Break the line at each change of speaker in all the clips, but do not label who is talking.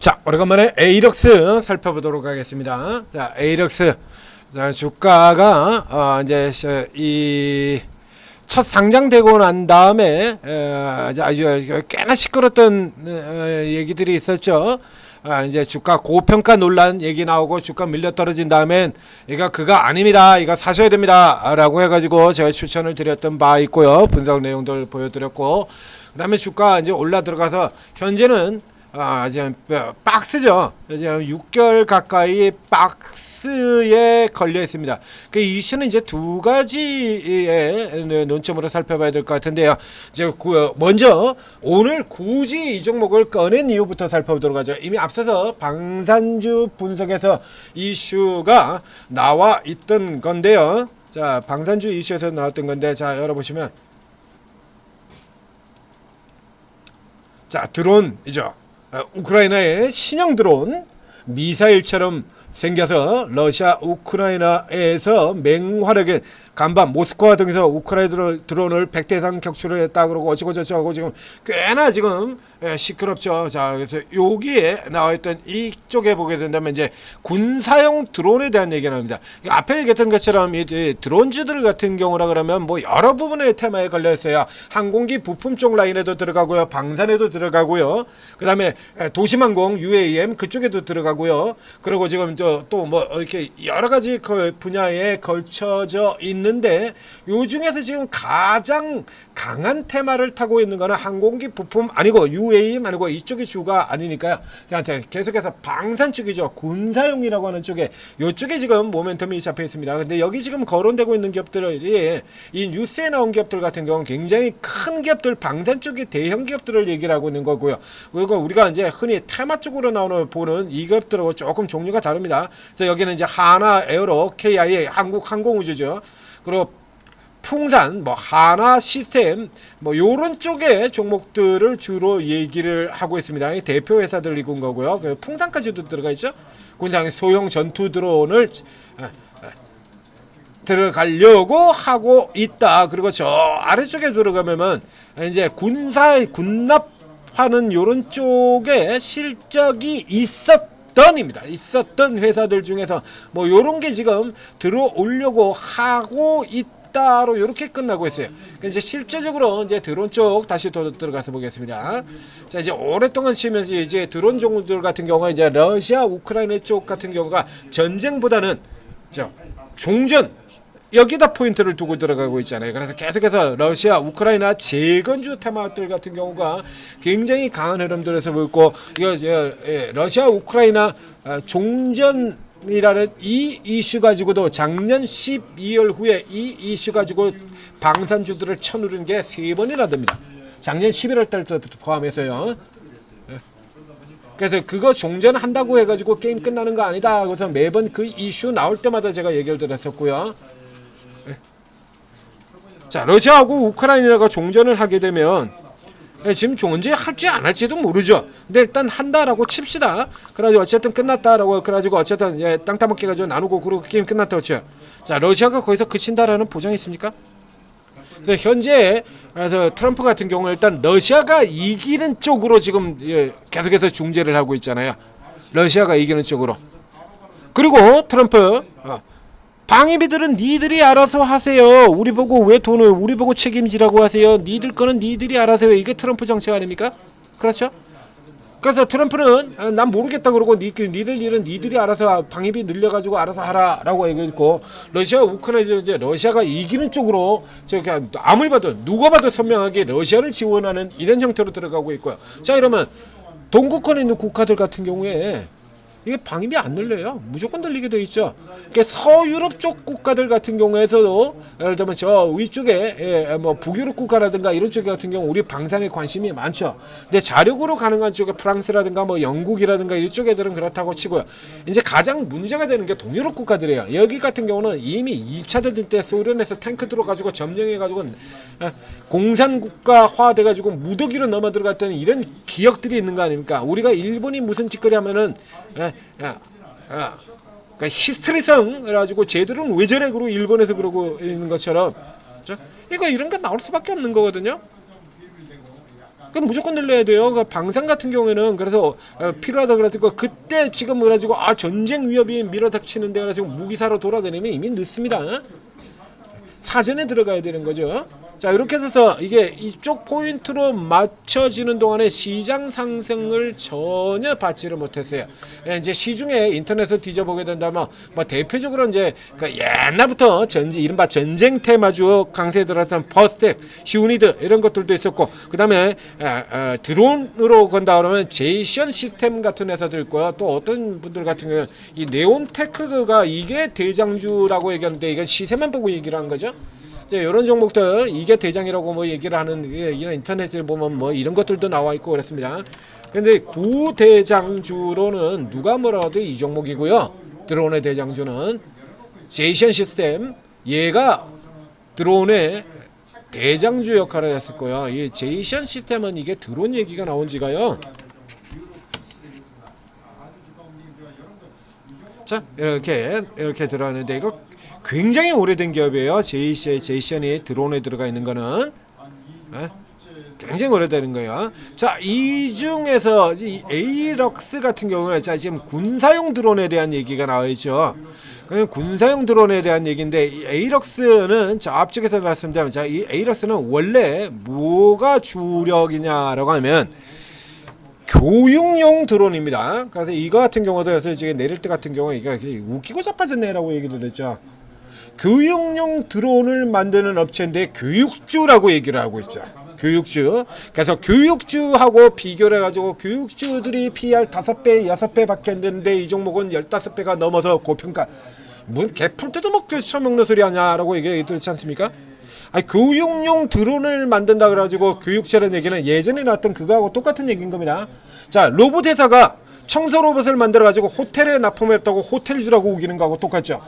자, 오래간만에 에이럭스 살펴보도록 하겠습니다. 자, 에이럭스. 자, 주가가, 이제, 이, 첫 상장되고 난 다음에, 아주 꽤나 시끄럽던, 얘기들이 있었죠. 이제 주가 고평가 논란 얘기 나오고 주가 밀려 떨어진 다음엔 이거 그거 아닙니다. 이거 사셔야 됩니다. 라고 해가지고 제가 추천을 드렸던 바 있고요. 분석 내용들 보여드렸고, 그 다음에 주가 이제 올라 들어가서 현재는 이제 박스죠. 이제 6개월 가까이 박스에 걸려 있습니다. 그 이슈는 이제 두 가지의 논점으로 살펴봐야 될 것 같은데요. 이제 먼저 오늘 굳이 이 종목을 꺼낸 이유부터 살펴보도록 하죠. 이미 앞서서 방산주 분석에서 이슈가 나와 있던 건데요. 자, 방산주 이슈에서 나왔던 건데, 자, 열어보시면, 자, 드론이죠. 우크라이나의 신형 드론, 미사일처럼 생겨서 러시아 우크라이나에서 맹활약의 간밤 모스크바 등에서 우크라이나 드론을 100대 이상 격추를 했다 그러고 어찌고 저찌고 지금 꽤나 지금 시끄럽죠. 자, 그래서 여기에 나와있던 이쪽에 보게 된다면 이제 군사용 드론에 대한 얘기가 나옵니다. 앞에 얘기했던 것처럼 이제 드론주들 같은 경우라 그러면 뭐 여러 부분의 테마에 걸려 있어요. 항공기 부품 쪽 라인에도 들어가고요, 방산에도 들어가고요, 그 다음에 도심항공 UAM 그쪽에도 들어가고요. 그리고 지금 또 뭐 이렇게 여러 가지 그 분야에 걸쳐져 있는데, 요 중에서 지금 가장 강한 테마를 타고 있는 거는 항공기 부품 아니고 UAM 아니고 이쪽이 주가 아니니까요. 자, 계속해서 방산 쪽이죠. 군사용이라고 하는 쪽에, 요쪽에 지금 모멘텀이 잡혀 있습니다. 근데 여기 지금 거론되고 있는 기업들이 이 뉴스에 나온 기업들 같은 경우는 굉장히 큰 기업들, 방산 쪽의 대형 기업들을 얘기를 하고 있는 거고요. 그리고 우리가 이제 흔히 테마 쪽으로 보는 이 기업들하고 조금 종류가 다릅니다. 그래서 여기는 이제 하나 에어로, KIA 한국 항공우주죠. 그리고 풍산, 뭐 하나 시스템, 뭐 요런 쪽의 종목들을 주로 얘기를 하고 있습니다. 대표 회사들이군 거고요. 풍산까지도 들어가 있죠. 군장 소형 전투 드론을 들어가려고 하고 있다. 그리고 저 아래쪽에 들어가면은 이제 군납하는 요런 쪽에 실적이 있었던 회사들 중에서 뭐 요런 게 지금 들어오려고 하고 있다로 이렇게 끝나고 있어요. 이제 실제적으로 이제 드론 쪽 다시 더 들어가서 보겠습니다. 자, 이제 오랫동안 치면서 이제 드론 종들 같은 경우가 이제 러시아 우크라이나 쪽 같은 경우가 전쟁보다는 종전, 여기다 포인트를 두고 들어가고 있잖아요. 그래서 계속해서 러시아, 우크라이나 재건주 테마들 같은 경우가 굉장히 강한 흐름들에서 보이고, 이거 러시아, 우크라이나 종전이라는 이 이슈 가지고도 작년 12월 후에 이 이슈 가지고 방산주들을 쳐누른 게 3번이나 됩니다. 작년 11월 달부터 포함해서요. 그래서 그거 종전한다고 해가지고 게임 끝나는 거 아니다. 그래서 매번 그 이슈 나올 때마다 제가 얘기를 드렸었고요. 자, 러시아하고 우크라이나가 종전을 하게 되면 지금 언제 할지 안 할지도 모르죠. 근데 일단 한다라고 칩시다. 그래가지고 어쨌든 끝났다라고, 그래가지고 어쨌든 땅 따먹기 가지고 나누고 그러고 게임 끝났다고 쳐요. 자, 러시아가 거기서 그친다라는 보장이 있습니까? 그래서 현재 그래서 트럼프 같은 경우는 일단 러시아가 이기는 쪽으로 지금 계속해서 중재를 하고 있잖아요. 러시아가 이기는 쪽으로. 그리고 트럼프 방위비들은 니들이 알아서 하세요. 우리 보고 왜 돈을 우리 보고 책임지라고 하세요. 니들 거는 니들이 알아서 해요. 이게 트럼프 정책 아닙니까? 그렇죠? 그래서 트럼프는 난 모르겠다 그러고 니들 일은 니들이 알아서 방위비 늘려가지고 알아서 하라라고 얘기했고, 러시아 우크라이나 이제 러시아가 이기는 쪽으로 저기 아무리 봐도 누가 봐도 선명하게 러시아를 지원하는 이런 형태로 들어가고 있고요. 자, 이러면 동구권에 있는 국가들 같은 경우에 이게 방위비 안 늘려요. 무조건 늘리게 돼 있죠. 그러니까 서유럽 쪽 국가들 같은 경우에서도 예를 들면 저 위쪽에 뭐 북유럽 국가라든가 이런 쪽 같은 경우 우리 방산에 관심이 많죠. 근데 자력으로 가능한 쪽에 프랑스라든가 뭐 영국이라든가 이쪽 애들은 그렇다고 치고요. 이제 가장 문제가 되는 게 동유럽 국가들이에요. 여기 같은 경우는 이미 2차 대전 때 소련에서 탱크 들어가지고 점령해가지고 공산국가화 돼가지고 무더기로 넘어 들어갔던 이런 기억들이 있는 거 아닙니까? 우리가 일본이 무슨 짓거리 하면은 그러니까 히스테리성 그래가지고 쟤들은 왜 저래 그러고 일본에서 그러고 있는 것처럼 이거 이런 게 나올 수밖에 없는 거거든요. 그럼 무조건 늘려야 돼요. 그 방산 같은 경우에는 그래서 필요하다 그래가지고 그때 지금 그래가지고 전쟁 위협이 밀어닥치는데 그래서 무기 사러 돌아다니면 이미 늦습니다. 사전에 들어가야 되는 거죠. 자, 이렇게 해서 이게 이쪽 포인트로 맞춰지는 동안에 시장 상승을 전혀 받지를 못했어요. 이제 시중에 인터넷을 뒤져보게 된다면 뭐 대표적으로 이제 그 옛날부터 이른바 전쟁 테마주 강세에 들어선 퍼스텝, 휴니드 이런 것들도 있었고, 그 다음에 드론으로 건다 그러면 제이션 시스템 같은 회사도 있고요. 또 어떤 분들 같은 경우는 이 네온테크가 이게 대장주라고 얘기하는데 이건 시세만 보고 얘기를 한 거죠. 이제 이런 종목들 이게 대장이라고 뭐 얘기를 하는 이런 인터넷에 보면 뭐 이런 것들도 나와 있고 그렇습니다. 근데 구대장주로는 누가 뭐라도 이 종목이고요. 드론의 대장주는 제이션 시스템, 얘가 드론의 대장주 역할을 했을 거야. 이 제이션 시스템은 이게 드론 얘기가 나온 지가요. 자, 이렇게 들어가는데 이거 굉장히 오래된 기업이에요. 제이션이 드론에 들어가 있는 거는 굉장히 오래되는 거예요. 자, 이 중에서 이 에이럭스 같은 경우는 자, 지금 군사용 드론에 대한 얘기가 나와 있죠. 그냥 군사용 드론에 대한 얘기인데 이 에이럭스는 자, 앞쪽에서 말씀드리면 자, 이 에이럭스는 원래 뭐가 주력이냐라고 하면 교육용 드론입니다. 그래서 이거 같은 경우도 그래서 이제 내릴 때 같은 경우에 이게 웃기고 자빠졌네라고 얘기도 했죠. 교육용 드론을 만드는 업체인데 교육주라고 얘기를 하고 있죠. 교육주. 그래서 교육주하고 비교를 해가지고 교육주들이 PR 5배, 6배 밖에 안 되는데 이 종목은 15배가 넘어서 고평가. 뭔 개풀 뜯어먹고 처먹는 소리 하냐라고 얘기 들지 않습니까? 아니, 교육용 드론을 만든다 그래가지고 교육자라는 얘기는 예전에 나왔던 그거하고 똑같은 얘기인 겁니다. 자, 로봇 회사가 청소 로봇을 만들어가지고 호텔에 납품했다고 호텔주라고 우기는 거하고 똑같죠.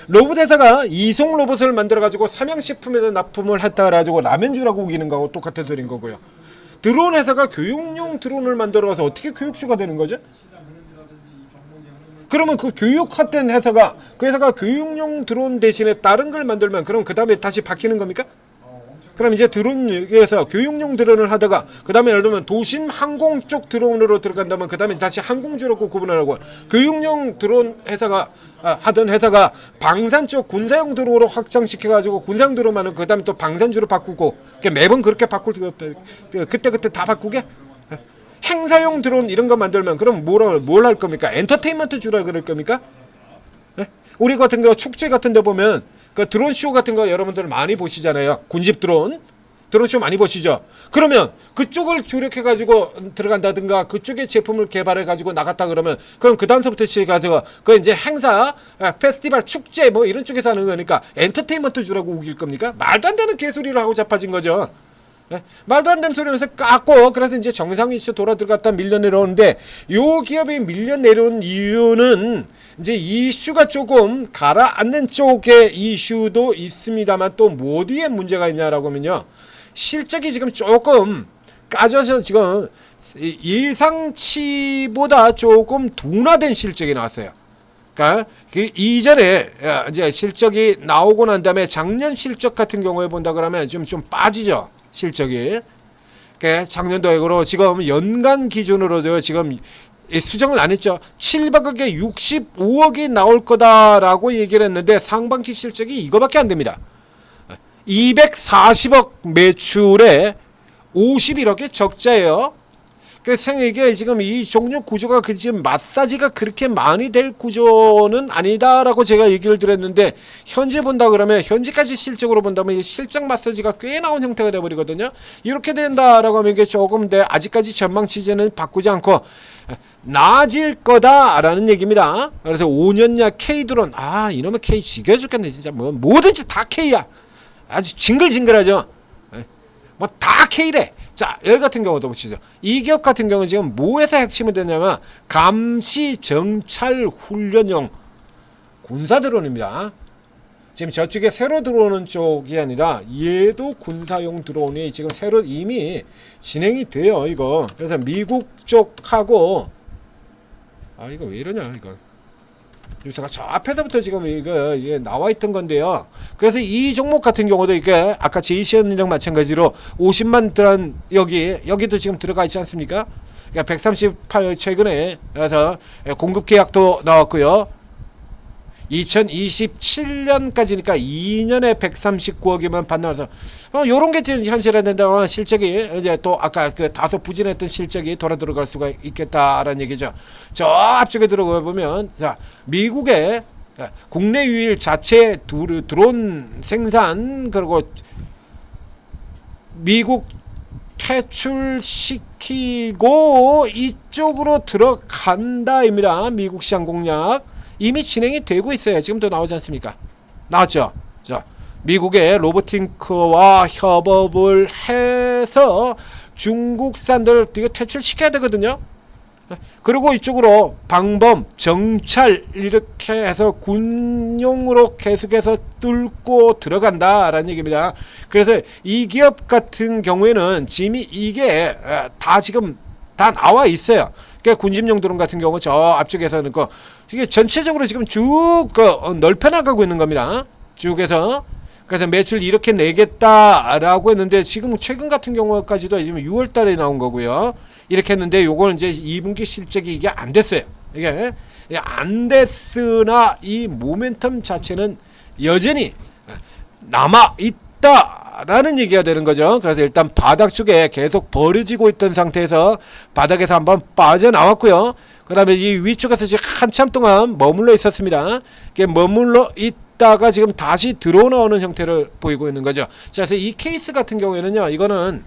로봇 회사가 이송 로봇을 만들어가지고 삼양식품에다 납품을 했다 그래가지고 라면주라고 우기는 거하고 똑같은 소리인 거고요. 드론 회사가 교육용 드론을 만들어서 어떻게 교육주가 되는 거죠? 그러면 그 교육화된 회사가 그 회사가 교육용 드론 대신에 다른 걸 만들면 그럼 그 다음에 다시 바뀌는 겁니까? 그럼 이제 드론에서 교육용 드론을 하다가 그 다음에 예를 들면 도심 항공 쪽 드론으로 들어간다면 그 다음에 다시 항공주로 구분을 하고 교육용 드론 회사가 하던 회사가 방산 쪽 군사용 드론으로 확장시켜가지고 군사용 드론만은 그 다음에 또 방산주로 바꾸고 매번 그렇게 바꿀 그때 다 바꾸게? 행사용 드론 이런 거 만들면 그럼 뭘 할 겁니까? 엔터테인먼트 주라 그럴 겁니까? 네? 우리 같은 거 축제 같은 데 보면 그 드론 쇼 같은 거 여러분들 많이 보시잖아요. 군집 드론 쇼 많이 보시죠. 그러면 그쪽을 주력해 가지고 들어간다든가 그쪽에 제품을 개발해 가지고 나갔다 그러면 그럼 그 다음서부터 시작해서 그 이제 행사, 페스티벌, 축제 뭐 이런 쪽에서 하는 거니까 엔터테인먼트 주라고 우길 겁니까? 말도 안 되는 개소리를 하고 자빠진 거죠. 네? 말도 안 되는 소리면서 깎고 그래서 이제 정상 이슈 돌아 들어갔다 밀려 내려오는데 요 기업이 밀려 내려온 이유는 이제 이슈가 조금 가라앉는 쪽의 이슈도 있습니다만 또 뭐 어디에 문제가 있냐라고 하면요, 실적이 지금 조금 까져서 지금 예상치보다 조금 둔화된 실적이 나왔어요. 그러니까 그 이전에 이제 실적이 나오고 난 다음에 작년 실적 같은 경우에 본다 그러면 좀 빠지죠. 실적이. 그러니까 작년도액으로 지금 연간 기준으로도 지금 수정을 안 했죠. 700억에 65억이 나올 거다라고 얘기를 했는데 상반기 실적이 이거밖에 안 됩니다. 240억 매출에 51억의 적자예요. 그래서 이게 지금 이 종류 구조가 지금 마사지가 그렇게 많이 될 구조는 아니다라고 제가 얘기를 드렸는데 현재 본다 그러면 현재까지 실적으로 본다면 실적 마사지가 꽤 나온 형태가 되어버리거든요. 이렇게 된다라고 하면 이게 조금 아직까지 전망 취지는 바꾸지 않고 나아질 거다라는 얘기입니다. 그래서 5년야 K드론 이놈의 K 지겨 죽겠네 진짜. 뭐든지 다 K야. 아주 징글징글하죠. 뭐 다 K래. 자, 여기 같은 경우도 보시죠. 이 기업 같은 경우는 지금 뭐에서 핵심이 되냐면 감시 정찰 훈련용 군사 드론입니다. 지금 저쪽에 새로 들어오는 쪽이 아니라 얘도 군사용 드론이 지금 새로 이미 진행이 돼요. 이거 그래서 미국 쪽하고 이거 왜 이러냐 이거. 뉴스가 저 앞에서부터 지금 이게 나와 있던 건데요. 그래서 이 종목 같은 경우도 이게 아까 제이시언이랑 마찬가지로 50만 들한 여기도 지금 들어가 있지 않습니까? 그러니까 138 최근에 그래서 공급 계약도 나왔고요. 2027년까지니까 2년에 139억이면 반납해서 요런 게 지금 현실화 된다고 실적이 이제 또 아까 그 다소 부진했던 실적이 돌아 들어갈 수가 있겠다라는 얘기죠. 저 앞쪽에 들어가 보면 자, 미국의 국내 유일 자체 드론 생산 그리고 미국 퇴출시키고 이쪽으로 들어간다입니다. 미국 시장 공략 이미 진행이 되고 있어요. 지금도 나오지 않습니까? 나왔죠. 자, 미국의 로보팅크와 협업을 해서 중국산들 이거 퇴출시켜야 되거든요. 그리고 이쪽으로 방범, 정찰 이렇게 해서 군용으로 계속해서 뚫고 들어간다라는 얘기입니다. 그래서 이 기업 같은 경우에는 지금 이게 다 지금 다 나와 있어요. 그러니까 군집용 드론 같은 경우 저 앞쪽에서는 이게 전체적으로 지금 쭉 넓혀 나가고 있는 겁니다. 쭉에서 그래서 매출 이렇게 내겠다라고 했는데 지금 최근 같은 경우까지도 지금 6월달에 나온 거고요. 이렇게 했는데 요거는 이제 2분기 실적이 이게 안 됐어요. 이게 안 됐으나 이 모멘텀 자체는 여전히 남아 있다라는 얘기가 되는 거죠. 그래서 일단 바닥 쪽에 계속 버려지고 있던 상태에서 바닥에서 한번 빠져나왔고요. 그 다음에 이 위쪽에서 지금 한참 동안 머물러 있었습니다. 이게 머물러 있다가 지금 다시 들어 나오는 형태를 보이고 있는 거죠. 자, 그래서 이 케이스 같은 경우에는요, 이거는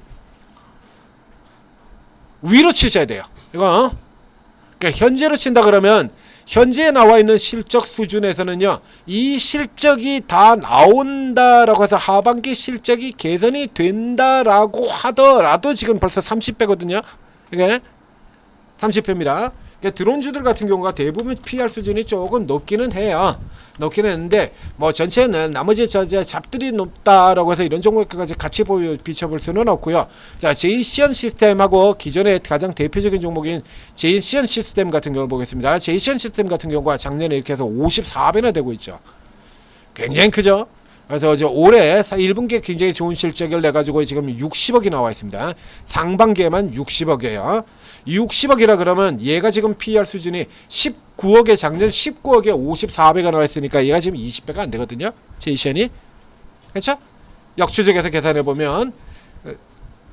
위로 치셔야 돼요. 이거 그러니까 현재로 친다 그러면 현재에 나와 있는 실적 수준에서는요, 이 실적이 다 나온다라고 해서 하반기 실적이 개선이 된다라고 하더라도 지금 벌써 30배거든요. 이게 30배입니다. 그러니까 드론주들 같은 경우가 대부분 PR 수준이 조금 높기는 해요. 높기는 했는데 뭐 전체는 나머지 잡들이 높다라고 해서 이런 종목까지 같이 비춰볼 수는 없고요. 자, 제이시언 시스템하고 기존의 가장 대표적인 종목인 제이시언 시스템 같은 경우를 보겠습니다. 제이시언 시스템 같은 경우가 작년에 이렇게 해서 54배나 되고 있죠. 굉장히 크죠. 그래서 이제 올해 1분기에 굉장히 좋은 실적을 내가지고 지금 60억이 나와 있습니다. 상반기에만 60억이에요. 60억이라 그러면 얘가 지금 PR 수준이 19억에 작년 19억에 54배가 나와 있으니까 얘가 지금 20배가 안 되거든요. 제이션이. 그렇죠? 역추적에서 계산해 보면.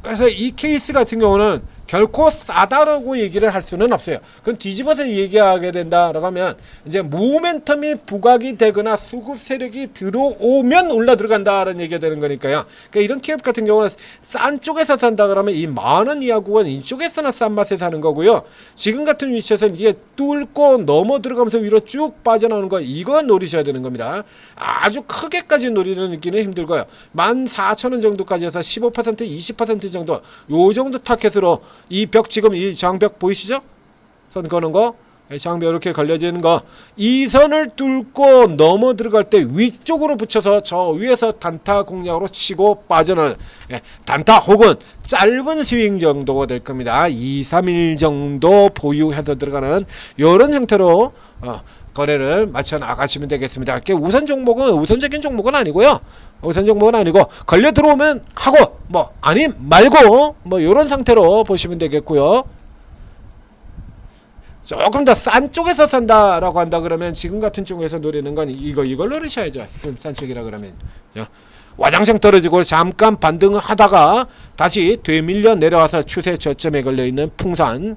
그래서 이 케이스 같은 경우는 결코 싸다라고 얘기를 할 수는 없어요. 그건 뒤집어서 얘기하게 된다라고 하면 이제 모멘텀이 부각이 되거나 수급 세력이 들어오면 올라 들어간다라는 얘기가 되는 거니까요. 그러니까 이런 기업 같은 경우는 싼 쪽에서 산다 그러면 이 만원 이하국은 이쪽에서나 싼 맛에 사는 거고요. 지금 같은 위치에서는 이게 뚫고 넘어 들어가면서 위로 쭉 빠져나오는 거 이거 노리셔야 되는 겁니다. 아주 크게까지 노리는 느끼는 힘들고요. 14,000원 정도까지 해서 15% 20% 정도 요 정도 타켓으로 이 벽 지금 이 저항벽 보이시죠? 선 거는 거 저항벽 이렇게 걸려지는 거 이 선을 뚫고 넘어 들어갈 때 위쪽으로 붙여서 저 위에서 단타 공략으로 치고 빠져는 단타 혹은 짧은 스윙 정도가 될 겁니다. 2-3일 정도 보유해서 들어가는 이런 형태로 거래를 맞춰 나가시면 되겠습니다. 우선 종목은 우선적인 종목은 아니고요. 우선 종목은 아니고 걸려 들어오면 하고 뭐 아님 말고 뭐 이런 상태로 보시면 되겠고요. 조금 더 싼 쪽에서 산다라고 한다 그러면 지금 같은 쪽에서 노리는 건 이걸 노리셔야죠. 싼 쪽이라 그러면 와장창 떨어지고 잠깐 반등을 하다가 다시 되밀려 내려와서 추세 저점에 걸려 있는 풍산.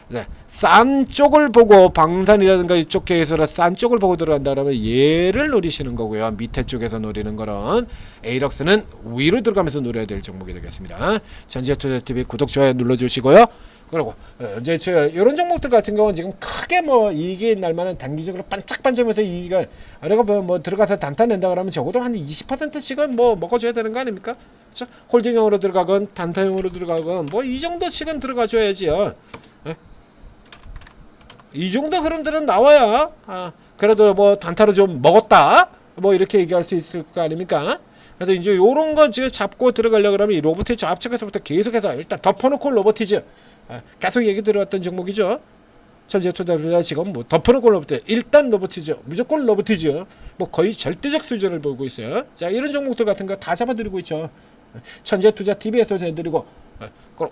네. 싼 쪽을 보고 방산이라든가 이쪽 계에서 싼 쪽을 보고 들어간다면 얘를 노리시는 거고요. 밑에 쪽에서 노리는 거는 에이럭스는 위로 들어가면서 노려야 될 종목이 되겠습니다. 전지투자TV 구독 좋아요 눌러주시고요. 그리고 이제 이런 종목들 같은 경우는 지금 크게 뭐 이익이 날만한 단기적으로 반짝반짝하면서 이익을 내가 뭐 들어가서 단타 낸다 그러면 적어도 한 20%씩은 뭐 먹어줘야 되는 거 아닙니까? 그렇죠? 홀딩형으로 들어가건 단타형으로 들어가건 뭐 이 정도씩은 들어가줘야지요. 이 정도 흐름들은 나와야 그래도 뭐 단타로 좀 먹었다 뭐 이렇게 얘기할 수 있을 거 아닙니까? 그래서 이제 요런 거 지금 잡고 들어가려고 그러면 이 로보티즈 앞쪽에서부터 계속해서 일단 덮어놓고 로보티즈 계속 얘기 들어왔던 종목이죠. 천재 투자자 지금 뭐 덮어놓고 로버트 일단 로버트죠. 무조건 로버트죠. 뭐 거의 절대적 수준을 보고 있어요. 자, 이런 종목들 같은 거 다 잡아드리고 있죠. 천재 투자 TV에서도 해드리고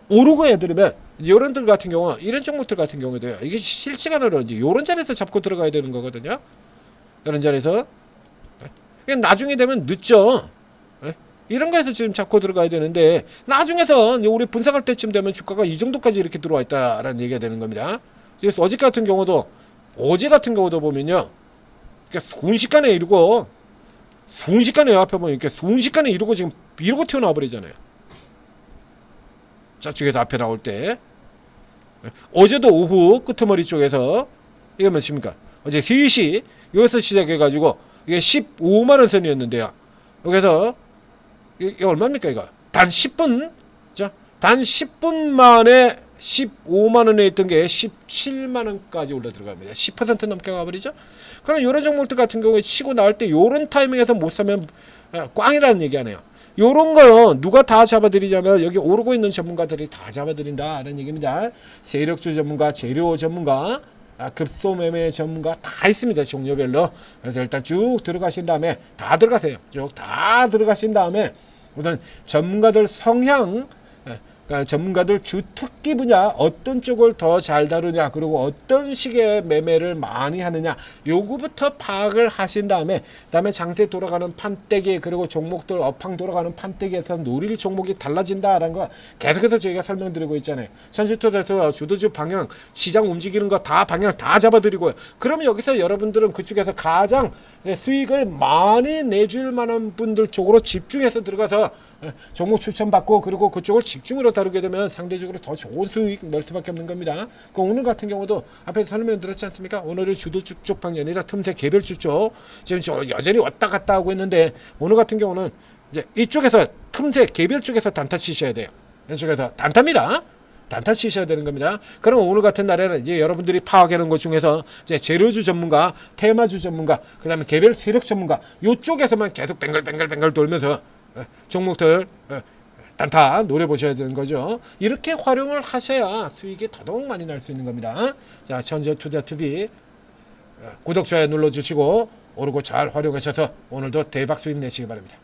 오르고 해드리면 이런 들 같은 경우 이런 종목들 같은 경우도요. 이게 실시간으로 이제 이런 자리에서 잡고 들어가야 되는 거거든요. 이런 자리에서 나중에 되면 늦죠. 이런 거에서 지금 잡고 들어가야 되는데 나중에서 우리 분석할 때쯤 되면 주가가 이 정도까지 이렇게 들어와 있다라는 얘기가 되는 겁니다. 그래서 어제 같은 경우도 보면요, 이렇게 순식간에 이루고 순식간에 앞에 보면 이렇게 순식간에 이루고 지금 이러고 튀어나와 버리잖아요. 저쪽에서 앞에 나올 때 어제도 오후 끄트머리 쪽에서 이게 몇입니까? 어제 3시 여기서 시작해가지고 이게 15만 원 선이었는데요. 여기서 이게 얼마입니까 이거? 단 10분, 단 10분 만에 15만 원에 있던 게 17만 원까지 올라 들어갑니다. 10% 넘게 가버리죠. 그럼 이런 종목들 같은 경우에 치고 나올 때 이런 타이밍에서 못 사면 꽝이라는 얘기 하네요. 요런 거 누가 다 잡아드리냐면 여기 오르고 있는 전문가들이 다 잡아드린다라는 얘기입니다. 세력주 전문가, 재료 전문가, 급소매매 전문가 다 있습니다. 종류별로. 그래서 일단 쭉 들어가신 다음에 다 들어가세요. 쭉 다 들어가신 다음에 우선 전문가들 성향, 전문가들 주특기 분야 어떤 쪽을 더 잘 다루냐, 그리고 어떤 식의 매매를 많이 하느냐, 요거부터 파악을 하신 다음에 그다음에 장세 돌아가는 판때기, 그리고 종목들 업황 돌아가는 판때기에서 노릴 종목이 달라진다라는 거 계속해서 저희가 설명드리고 있잖아요. 선수투자에서 주도주 방향, 시장 움직이는 거 다 방향 다 잡아드리고요. 그러면 여기서 여러분들은 그쪽에서 가장 수익을 많이 내줄 만한 분들 쪽으로 집중해서 들어가서 종목 추천받고, 그리고 그쪽을 집중으로 다루게 되면 상대적으로 더 좋은 수익 낼 수밖에 없는 겁니다. 그 오늘 같은 경우도 앞에서 설명드렸지 않습니까? 오늘은 주도주 쪽 방이 아니라 틈새 개별주 쪽 지금 여전히 왔다 갔다 하고 있는데, 오늘 같은 경우는 이제 이쪽에서 틈새 개별 쪽에서 단타 치셔야 돼요. 이쪽에서 단타입니다. 단타 치셔야 되는 겁니다. 그럼 오늘 같은 날에는 이제 여러분들이 파악하는 것 중에서 이제 재료주 전문가, 테마주 전문가, 그 다음에 개별 세력 전문가, 요쪽에서만 계속 뱅글뱅글 돌면서 종목들 단타 노려보셔야 되는 거죠. 이렇게 활용을 하셔야 수익이 더더욱 많이 날 수 있는 겁니다. 자, 천재투자TV 구독, 좋아요 눌러주시고 오르고 잘 활용하셔서 오늘도 대박 수익 내시기 바랍니다.